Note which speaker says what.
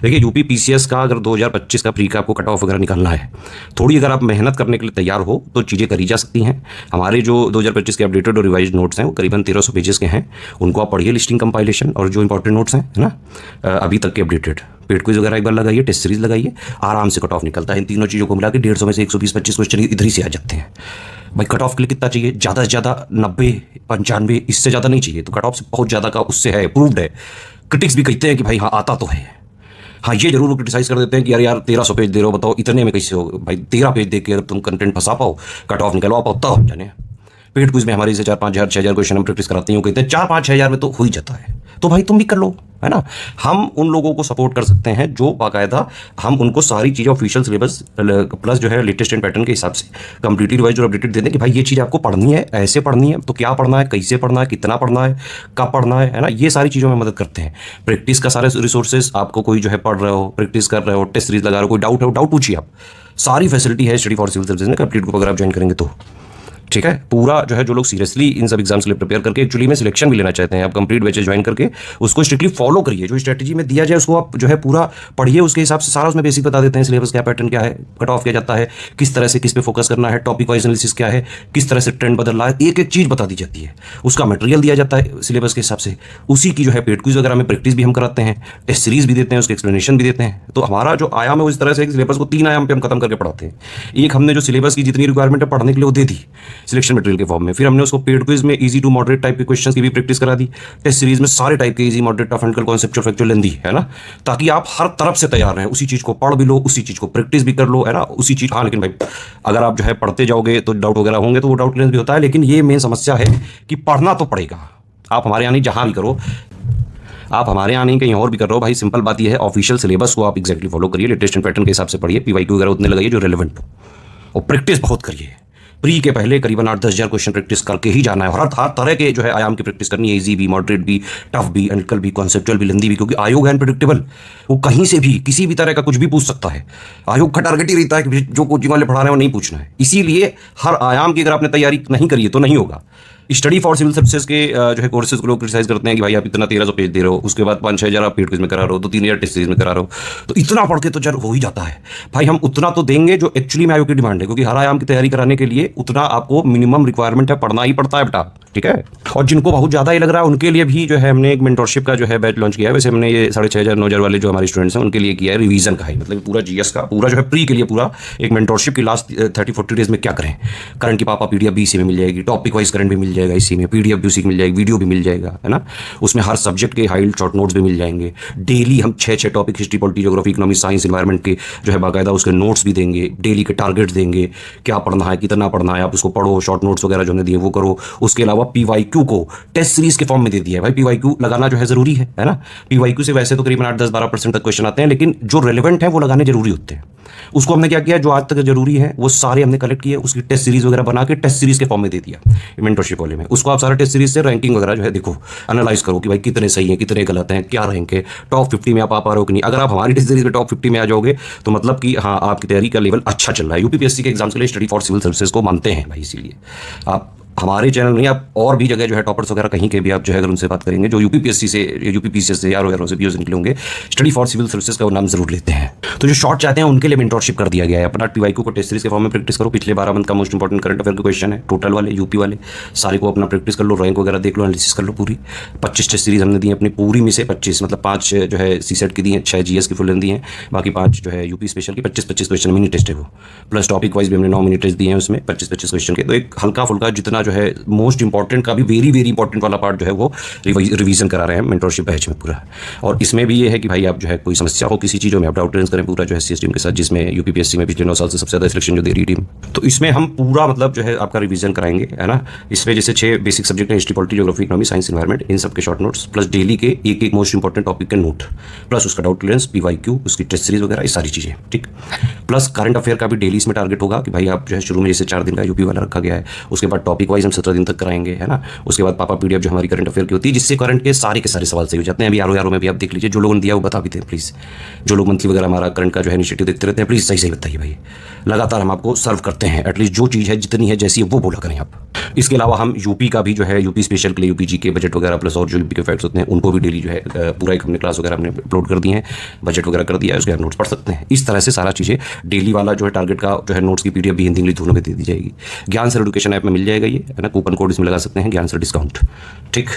Speaker 1: देखिए UP PCS का अगर 2025 का प्री का आपको कट ऑफ वगैरह निकालना है, थोड़ी अगर आप मेहनत करने के लिए तैयार हो तो चीज़ें करी जा सकती हैं। हमारे जो 2025 के अपडेटेड और रिवाइज नोट्स हैं वो करीबन 1300 पेजेस के हैं, उनको आप पढ़िए, लिस्टिंग कंपाइलेशन और जो इंपॉर्टेंट नोट्स हैं, है ना, अभी तक के अपडेटेड पेड क्विज वगैरह एक बार लगाइए, टेस्ट सीरीज लगाइए, आराम से कट ऑफ निकलता है। इन तीनों चीज़ों को मिला के 150 में से 120-25 क्वेश्चन इधर ही से आ जाते हैं। भाई कट ऑफ के लिए कितना चाहिए? ज़्यादा से ज़्यादा 90-95, इससे ज़्यादा नहीं चाहिए। तो कट ऑफ से बहुत ज़्यादा का उससे है, अप्रूव्ड है। क्रिटिक्स भी कहते हैं कि भाई हाँ आता तो है। हाँ ये जरूर क्रिटिसाइज कर देते हैं कि यार 1300 पेज दे रहे हो, बताओ इतने में कैसे हो? भाई 13 पेज देख के अगर तुम कंटेंट फंसा पाओ, कट ऑफ निकलवा पाओ, तब हम जाने। पेड क्विज में हमारे से 4-5 हज़ार 6,000 क्वेश्चन हम प्रैक्टिस कराते हैं, कहते हैं 4-5 हज़ार में तो हो ही जाता है। तो भाई तुम भी कर लो, है ना। हम उन लोगों को सपोर्ट कर सकते हैं जो बाकायदा हम उनको सारी चीज़ें ऑफिशियल सिलेबस प्लस जो है लेटेस्ट एंड पैटर्न के हिसाब से कंप्लीटली रिवाइज और अपडेटेड दे दें कि भाई ये चीज़ आपको पढ़नी है, ऐसे पढ़नी है, तो क्या पढ़ना है, कैसे पढ़ना है, कितना पढ़ना है, कब पढ़ना है ना, ये सारी चीज़ों में मदद करते हैं। प्रैक्टिस का सारे रिसोर्सेज, आपको कोई जो है पढ़ रहे हो, प्रैक्टिस कर रहे हो, टेस्ट सीरीज लगा रहे हो, कोई डाउट है डाउट पूछिए आप, सारी फैसिलिटी है स्टडी फॉर सिविल सर्विसेज में कंप्लीट ग्रुप अगर आप ज्वाइन करेंगे तो। ठीक है, पूरा जो है जो लोग सीरियसली इन सब एग्जाम्स के लिए प्रिपेयर करके एक्चुअली में सिलेक्शन भी लेना चाहते हैं, आप कंप्लीट बैचेस ज्वाइन करके उसको स्ट्रिक्टली फॉलो करिए। जो स्ट्रेटजी में दिया जाए उसको आप जो है पूरा पढ़िए, उसके हिसाब से सारा उसमें बेसिक बता देते हैं, सिलेबस क्या, पैटर्न क्या है, कट ऑफ किया जाता है, किस तरह से किस पे फोकस करना है, टॉपिक वाइज एनालिसिस क्या है, किस तरह से ट्रेंड बदल रहा है, एक एक चीज़ बता दी जाती है। उसका मटेरियल दिया जाता है सिलेबस के हिसाब से, उसी की जो है पेड क्विज वगैरह में प्रैक्टिस भी हम कराते हैं, टेस्ट सीरीज भी देते हैं, उसके एक्सप्लेनेशन भी देते हैं। तो हमारा जो आयाम है उस तरह से सिलेबस को 3 आयाम पे हम खत्म करके पढ़ाते हैं। एक हमने जो सिलेबस की जितनी रिक्वायरमेंट है पढ़ने के लिए वो दे दी सिलेक्शन मटेरियल के फॉर्म में, फिर हमने उसको पेड क्विज में इजी टू मॉडरेट टाइप के क्वेश्चंस की भी प्रैक्टिस करा दी, टेस्ट सीरीज में सारे टाइप के easy moderate tough and conceptual factual lengthy, है ना, ताकि आप हर तरफ से तैयार रहें, उसी चीज को पढ़ भी लो, उसी चीज को प्रैक्टिस भी कर लो, है ना, उसी चीज। हाँ लेकिन भाई अगर आप जो है पढ़ते जाओगे तो डाउट वगैरह होंगे तो वो डाउट क्लियर भी होता है, लेकिन ये मेन समस्या है कि पढ़ना तो पड़ेगा। आप हमारे यहाँ नहीं, जहाँ भी करो, आप हमारे यहाँ नहीं कहीं और भी कर रहे हो, भाई सिंपल बात यह है, ऑफिशियल सिलेबस को आप एक्जैक्टली फॉलो करिए, लेटेस्ट एंड पैटर्न के हिसाब से पढ़िए, पीवाईक्यू वगैरह उतने लगाइए जो रेलेवेंट हो, और प्रैक्टिस बहुत करिए। प्री के पहले करीबन 8-10 हज़ार क्वेश्चन प्रैक्टिस करके ही जाना है, और हर तरह के जो है आयाम की प्रैक्टिस करनी है, इजी भी, मॉडरेट भी, टफ भी, एनालिटिकल भी, कॉन्सेप्चुअल भी, लेंदी भी, क्योंकि आयोग है अनप्रेडिक्टेबल, वो कहीं से भी किसी भी तरह का कुछ भी पूछ सकता है। आयोग का टारगेट ही रहता है कि जो कोचिंग वाले पढ़ा रहे हैं वो नहीं पूछना है, इसीलिए हर आयाम की अगर आपने तैयारी नहीं करी है तो नहीं होगा। स्टडी फॉर सिविल सर्विसेज के जो है कोर्सेज को लोग क्रिटिसाइज करते हैं कि भाई आप इतना 1300 पेज दे रहे हो, उसके बाद 5-6 हज़ार आप पेड क्विज में करा रहे हो, तो 3,000 टेस्ट सीरीज में करा रहे हो, तो इतना पढ़ के तो चल हो ही जाता है। भाई हम उतना तो देंगे जो एक्चुअली में आयोग की डिमांड है, क्योंकि हर आयाम की तैयारी कराने के लिए उतना आपको मिनिमम रिक्वायरमेंट है, पढ़ना ही पड़ता है बेटा। ठीक है, और जिनको बहुत ज़्यादा ही लग रहा है उनके लिए भी जो है हमने एक मेंटोरशिप का जो है बैच लॉन्च किया है। वैसे हमने ये 6,500-9,000 वाले जो हमारे स्टूडेंट्स हैं उनके लिए किया है, रिवीजन का है, मतलब पूरा जीएस का पूरा जो है प्री के लिए पूरा एक मेंटोरशिप की लास्ट 30-40 डेज में क्या करें। करंट की पापा पीडीएफ भी इसी में मिल जाएगी, टॉपिक वाइज करंट भी मिल जाएगा इसी में, पीडीएफ भी उसी की मिल जाएगी, वीडियो भी मिल जाएगा, है ना, उसमें हर सब्जेक्ट के हाइलाइट शॉर्ट नोट्स भी मिल जाएंगे। डेली हम 6 topic, history, polity, geography, economy, science, environment के जो है बाकायदा उसके नोट्स भी देंगे, डेली के टारगेट्स देंगे, क्या पढ़ना है, कितना पढ़ना है, आप उसको पढ़ो, शॉर्ट नोट्स वगैरह जो हमने दिए वो करो। उसके अलावा पीवाईक्यू को टेस्ट सीरीज के फॉर्म में दे दिया है। भाई पीवाईक्यू लगाना जो है जरूरी है ना। पीवाईक्यू से वैसे तो करीबन 8-10-12% तक क्वेश्चन आते हैं, लेकिन जो रेलेवेंट है वो लगाने जरूरी होते हैं। उसको हमने क्या किया, जो आज तक जरूरी है वो सारे हमने कलेक्ट किए, उसकी टेस्ट सीरीज वगैरह बना के टेस्ट सीरीज के फॉर्म में दे दिया मेंटरशिप वाले में। उसको आप सारे टेस्ट सीरीज से रैंकिंग वगैरह जो है देखो, एनालाइज करो कि भाई कितने सही हैं, कितने गलत हैं, क्या रैंक है, टॉप 50 में आप आ पा रहे हो कि नहीं। अगर आप हमारी टेस्ट सीरीज में टॉप 50 में आ जाओगे तो मतलब कि हाँ आपकी तैयारी का लेवल अच्छा चल रहा है। यूपीपीएससी के एग्जाम्स के लिए स्टडी फॉर सिविल सर्विसेज को मानते हैं भाई, इसीलिए आप हमारे चैनल नहीं, आप और भी जगह जो है टॉपर्स वगैरह कहीं के भी आप जो है अगर उनसे बात करेंगे जो यूपीपीएससी से, यूपीपीसीएस से, यार से पीओ निकले होंगे, स्टडी फॉर सिविल सर्विसेज का वो नाम जरूर लेते हैं। तो जो शॉर्ट चाहते हैं उनके लिए मेंटरशिप कर दिया गया है। अपना पीवाईक्यू को टेस्ट सीरीज के फॉर्म में प्रैक्टिस करो, पिछले 12 मंथ का मोस्ट इंपॉर्टेंट करंट अफेयर के क्वेश्चन है, टोटल वाले यूपी वाले सारे को अपना प्रैक्टिस कर लो, रैंक वगैरह देख लो, एनालिसिस कर लो पूरी। 25 टेस्ट सीरीज हमने दी अपनी पूरी में से 25, मतलब 5 जो है सीसेट की दी हैं, 6 जीएस की फुल लेंथ दी हैं, बाकी 5 जो है यूपी स्पेशल की 25-25 क्वेश्चन मिनी टेस्ट है वो, प्लस टॉपिक वाइज भी हमने 9 मिनी टेस्ट दिए हैं उसमें 25-25 क्वेश्चन के। तो एक हल्का फुल्का जितना जो है मोस्ट इंपॉर्टेंट का भी वेरी वेरी इंपॉर्टेंट वाला पार्ट जो है वो रिवीजन करा रहे हैं मेंटरशिप बैच में पूरा। और इसमें भी ये है कि भाई आप जो है कोई समस्या हो किसी चीज़ों में, आप डाउट क्लियर करें पूरा जो है सीएस टीम के साथ, जिसमें यूपीपीएससी में पिछले 9 साल से सबसे ज़्यादा सिलेक्शन जो दे रही टीम, तो इसमें हम पूरा मतलब जो है आपका रिवीजन कराएंगे, है ना। इसमें जैसे 6 बेसिक सब्जेक्ट हैं, history, polity, geography, economy, science, environment, इन सब के शॉर्ट नोट्स, प्लस डेली के एक मोस्ट इंपॉर्टेंट टॉपिक के नोट, प्लस उसका डाउट क्लियरेंस, पीवाईक्यू, उसकी टेस्ट सीरीज वगैरह, ये सारी चीज़ें, ठीक। प्लस करंट अफेयर का भी डेली इसमें टारगेट होगा कि भाई आप जो है शुरू में जैसे 4 दिन का यूपी वाला रखा गया है, उसके बाद टॉपिक वाइज हम 17 दिन तक कराएंगे, है ना। उसके बाद पापा पीडीएफ जो हमारी करंट अफेयर की होती है, जिससे करंट के सारे सवाल सही हो जाते हैं। अभी आरो में भी आप देख लीजिए, जो लोगों ने दिया वो बता भी दें प्लीज़। जो लोग मंथली वगैरह हमारा करंट का जो है इनिशिएटिव देखते रहते हैं, प्लीज़ सही बताइए भाई। लगातार हम आपको सर्व करते हैं, एटलीस्ट जो चीज़ है जितनी है जैसी है वो बोला करें आप। इसके अलावा हम यूपी का भी जो है, यूपी स्पेशल के लिए यूपी जी के बजट वगैरह प्लस और जो यूपी के फैक्ट्स होते हैं उनको भी डेली जो है पूरा एक हमने क्लास वगैरह हमने अपलोड कर दी है, बजट वगैरह कर दिया है, उसके आप नोट्स पढ़ सकते हैं। इस तरह से सारा चीज़ें डेली वाला जो है टारगेट का जो है नोट्स की पीडीएफ भी हिंदी इंग्लिश दोनों में दे दी जाएगी। ज्ञान सर एजुकेशन ऐप में मिल जाएगा ये, है ना। कूपन कोड इसमें लगा सकते हैं, ज्ञान सर डिस्काउंट। ठीक।